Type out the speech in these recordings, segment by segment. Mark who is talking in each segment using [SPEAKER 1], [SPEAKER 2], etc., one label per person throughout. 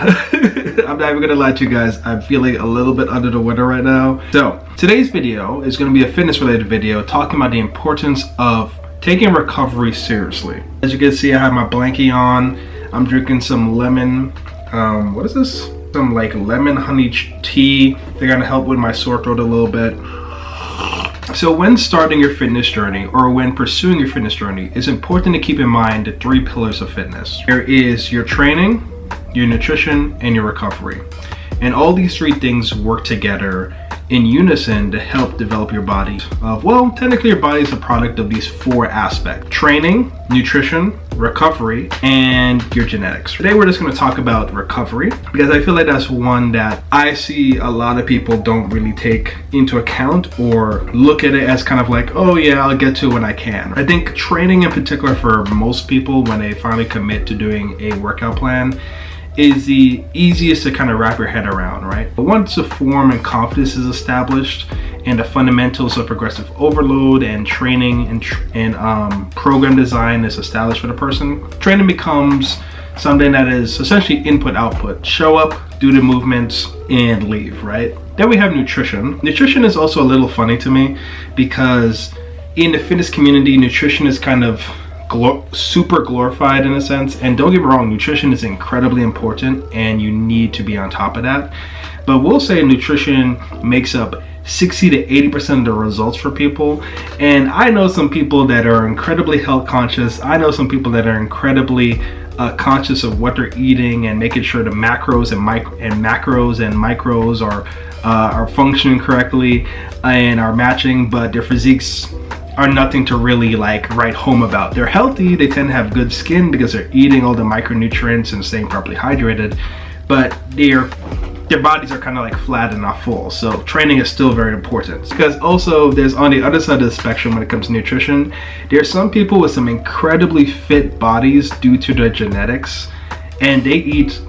[SPEAKER 1] I'm not even gonna lie to you guys, I'm feeling a little bit under the weather right now. So today's video is gonna be a fitness related video talking about the importance of taking recovery seriously. As you can see, I have my blankie on. I'm drinking some lemon, what is this? Some like lemon honey tea. They're gonna help with my sore throat a little bit. So when starting your fitness journey or when pursuing your fitness journey, it's important to keep in mind the 3 pillars of fitness. There is your training, your nutrition, and your recovery. And all these 3 things work together in unison to help develop your body. Well, technically your body is a product of these 4 aspects: training, nutrition, recovery, and your genetics. Today we're just going to talk about recovery because I feel like that's one that I see a lot of people don't really take into account or look at it as kind of like, oh yeah, I'll get to it when I can. I think training in particular for most people when they finally commit to doing a workout plan is the easiest to kind of wrap your head around, right? But once the form and confidence is established and the fundamentals of progressive overload and training and program design is established for the person, training becomes something that is essentially input-output. Show up, do the movements, and leave, right? Then we have nutrition. Nutrition is also a little funny to me because in the fitness community, nutrition is kind of super glorified in a sense, and don't get me wrong, nutrition is incredibly important and you need to be on top of that, but we'll say nutrition makes up 60 to 80% of the results for people. And I know some people that are incredibly health conscious. I know some people that are incredibly conscious of what they're eating and making sure the macros and micros are functioning correctly and are matching, but their physiques are nothing to really like write home about. They're healthy, they tend to have good skin because they're eating all the micronutrients and staying properly hydrated, but their bodies are kind of like flat and not full. So training is still very important because also there's on the other side of the spectrum when it comes to nutrition, there's some people with some incredibly fit bodies due to their genetics, and they eat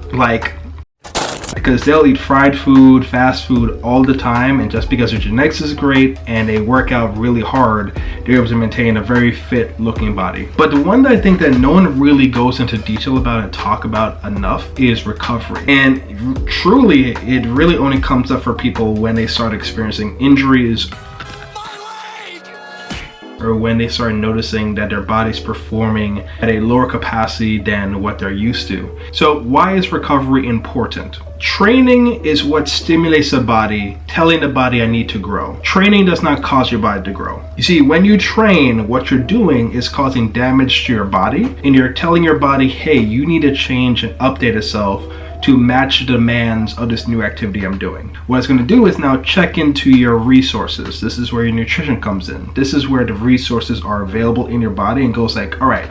[SPEAKER 1] because they'll eat fried food, fast food all the time, and just because their genetics is great and they work out really hard, they're able to maintain a very fit looking body. But the one that I think that no one really goes into detail about and talk about enough is recovery. And truly, it really only comes up for people when they start experiencing injuries or when they start noticing that their body's performing at a lower capacity than what they're used to. So why is recovery important? Training is what stimulates the body, telling the body I need to grow. Training does not cause your body to grow. You see, when you train, what you're doing is causing damage to your body, and you're telling your body, hey, you need to change and update itself to match the demands of this new activity I'm doing. What it's going to do is now check into your resources. This is where your nutrition comes in. This is where the resources are available in your body, and goes like, all right,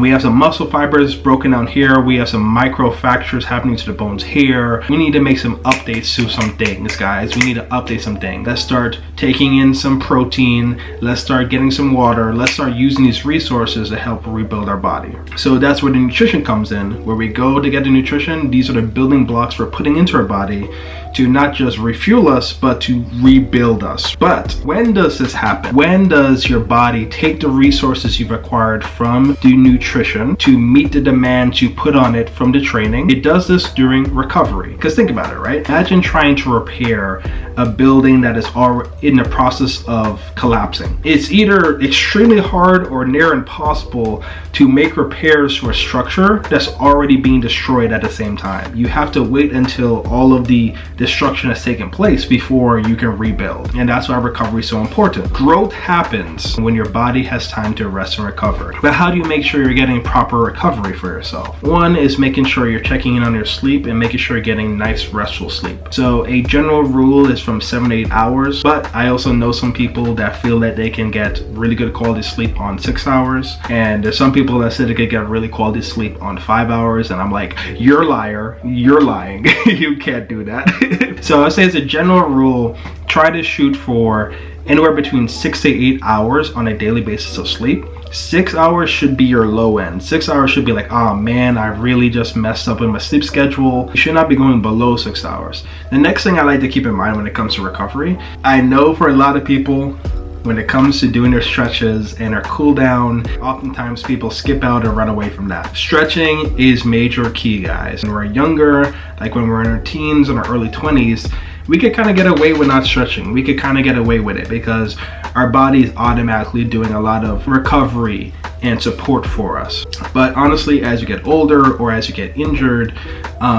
[SPEAKER 1] we have some muscle fibers broken down here. We have some microfractures happening to the bones here. We need to make some updates to some things, guys. We need to update some things. Let's start taking in some protein. Let's start getting some water. Let's start using these resources to help rebuild our body. So that's where the nutrition comes in. Where we go to get the nutrition, these are the building blocks we're putting into our body to not just refuel us, but to rebuild us. But when does this happen? When does your body take the resources you've acquired from the nutrition to meet the demands you put on it from the training? It does this during recovery. Because think about it, right? Imagine trying to repair a building that is already in the process of collapsing. It's either extremely hard or near impossible to make repairs to a structure that's already being destroyed at the same time. You have to wait until all of the destruction has taken place before you can rebuild. And that's why recovery is so important. Growth happens when your body has time to rest and recover. But how do you make sure you're getting proper recovery for yourself? One is making sure you're checking in on your sleep and making sure you're getting nice restful sleep. So a general rule is from 7 to 8 hours, but I also know some people that feel that they can get really good quality sleep on 6 hours, and there's some people that say they could get really quality sleep on 5 hours, and I'm like, you're a liar, you're lying. You can't do that. So I say as a general rule, try to shoot for anywhere between 6 to 8 hours on a daily basis of sleep. 6 hours should be your low end. 6 hours should be like, oh man, I really just messed up with my sleep schedule. You should not be going below 6 hours. The next thing I like to keep in mind when it comes to recovery, I know for a lot of people, when it comes to doing their stretches and their cool down. Oftentimes people skip out or run away from that. Stretching is major key, guys. When we're younger, like when we're in our teens and our early 20s, we could kind of get away with not stretching. We could kind of get away with it because our body is automatically doing a lot of recovery and support for us. But honestly, as you get older or as you get injured,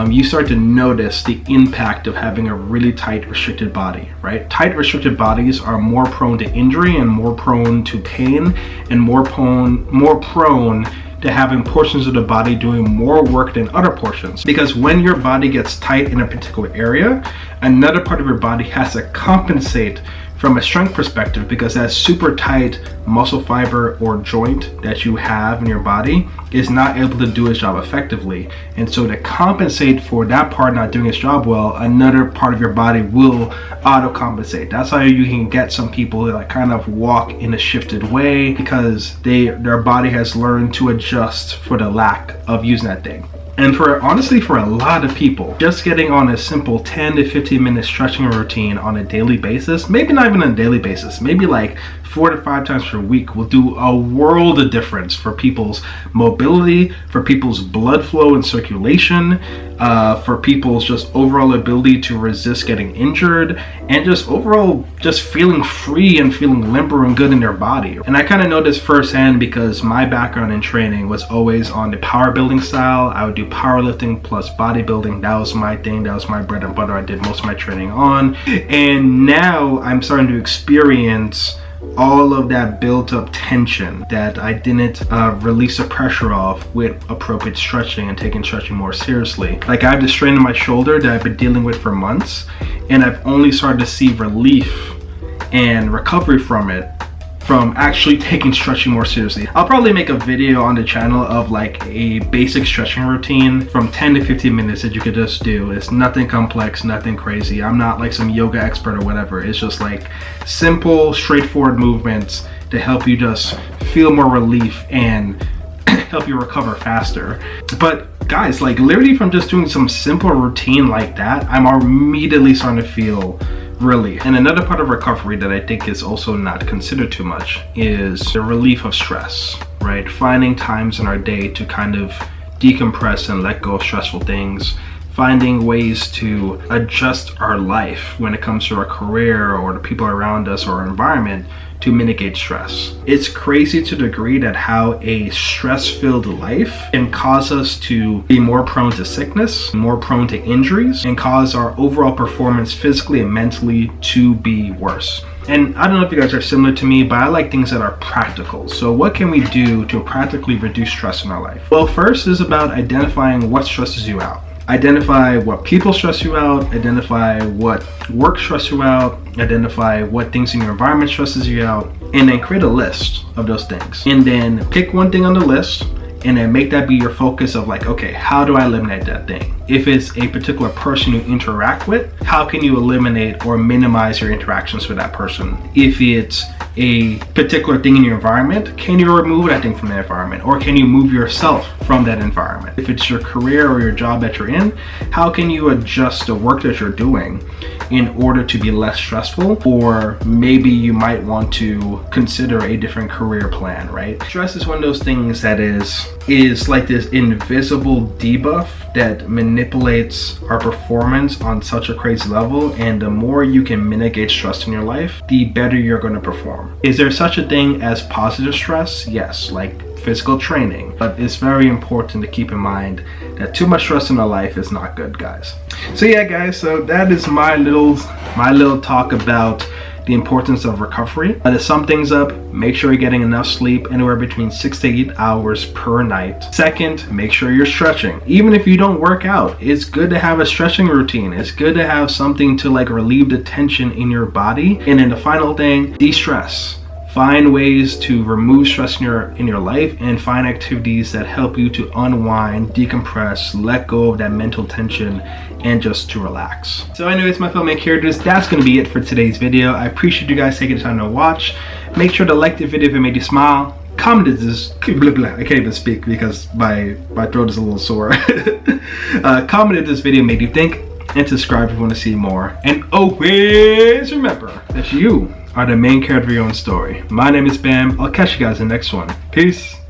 [SPEAKER 1] you start to notice the impact of having a really tight, restricted body, right? Tight, restricted bodies are more prone to injury and more prone to pain and more prone to having portions of the body doing more work than other portions. Because when your body gets tight in a particular area, another part of your body has to compensate from a strength perspective, because that super tight muscle fiber or joint that you have in your body is not able to do its job effectively. And so to compensate for that part not doing its job well, another part of your body will auto compensate. That's how you can get some people that kind of walk in a shifted way, because their body has learned to adjust for the lack of using that thing. And honestly, for a lot of people, just getting on a simple 10 to 15 minute stretching routine on a daily basis, maybe not even on a daily basis, maybe like 4 to 5 times per week, will do a world of difference for people's mobility, for people's blood flow and circulation, for people's just overall ability to resist getting injured, and just overall just feeling free and feeling limber and good in their body. And I kind of know this firsthand because my background in training was always on the power building style. I would do powerlifting plus bodybuilding. That was my thing. That was my bread and butter. I did most of my training on. And now I'm starting to experience all of that built up tension that I didn't release the pressure of with appropriate stretching and taking stretching more seriously. Like, I have this strain in my shoulder that I've been dealing with for months, and I've only started to see relief and recovery from it from actually taking stretching more seriously. I'll probably make a video on the channel of like a basic stretching routine from 10 to 15 minutes that you could just do. It's nothing complex, nothing crazy. I'm not like some yoga expert or whatever. It's just like simple, straightforward movements to help you just feel more relief and help you recover faster. But guys, like literally from just doing some simple routine like that, I'm immediately starting to feel relief. And another part of recovery that I think is also not considered too much is the relief of stress, right? Finding times in our day to kind of decompress and let go of stressful things, finding ways to adjust our life when it comes to our career or the people around us or our environment to mitigate stress. It's crazy to the degree that how a stress-filled life can cause us to be more prone to sickness, more prone to injuries, and cause our overall performance physically and mentally to be worse. And I don't know if you guys are similar to me, but I like things that are practical. So what can we do to practically reduce stress in our life? Well, first is about identifying what stresses you out. Identify what people stress you out, identify what work stress you out, identify what things in your environment stresses you out, and then create a list of those things. And then pick one thing on the list and then make that be your focus of like, okay, how do I eliminate that thing? If it's a particular person you interact with, how can you eliminate or minimize your interactions with that person? If it's a particular thing in your environment, can you remove that thing from the environment? Or can you move yourself from that environment? If it's your career or your job that you're in, how can you adjust the work that you're doing in order to be less stressful? Or maybe you might want to consider a different career plan, right? Stress is one of those things that is like this invisible debuff that manipulates our performance on such a crazy level, and the more you can mitigate stress in your life, the better you're going to perform. Is there such a thing as positive stress? Yes, like physical training, but it's very important to keep in mind that too much stress in our life is not good, guys. So yeah, guys, so that is my little talk about the importance of recovery. To sum things up, make sure you're getting enough sleep, anywhere between 6 to 8 hours per night. Second, make sure you're stretching. Even if you don't work out, it's good to have a stretching routine. It's good to have something to like relieve the tension in your body. And then the final thing, de-stress. Find ways to remove stress in your life, and find activities that help you to unwind, decompress, let go of that mental tension, and just to relax. So anyways, my fellow main characters, that's going to be it for today's video. I appreciate you guys taking the time to watch. Make sure to like the video if it made you smile. Comment this, I can't even speak because my throat is a little sore. Comment if this video made you think, and subscribe if you want to see more. And always remember that you are the main character of your own story. My name is Bam. I'll catch you guys in the next one. Peace.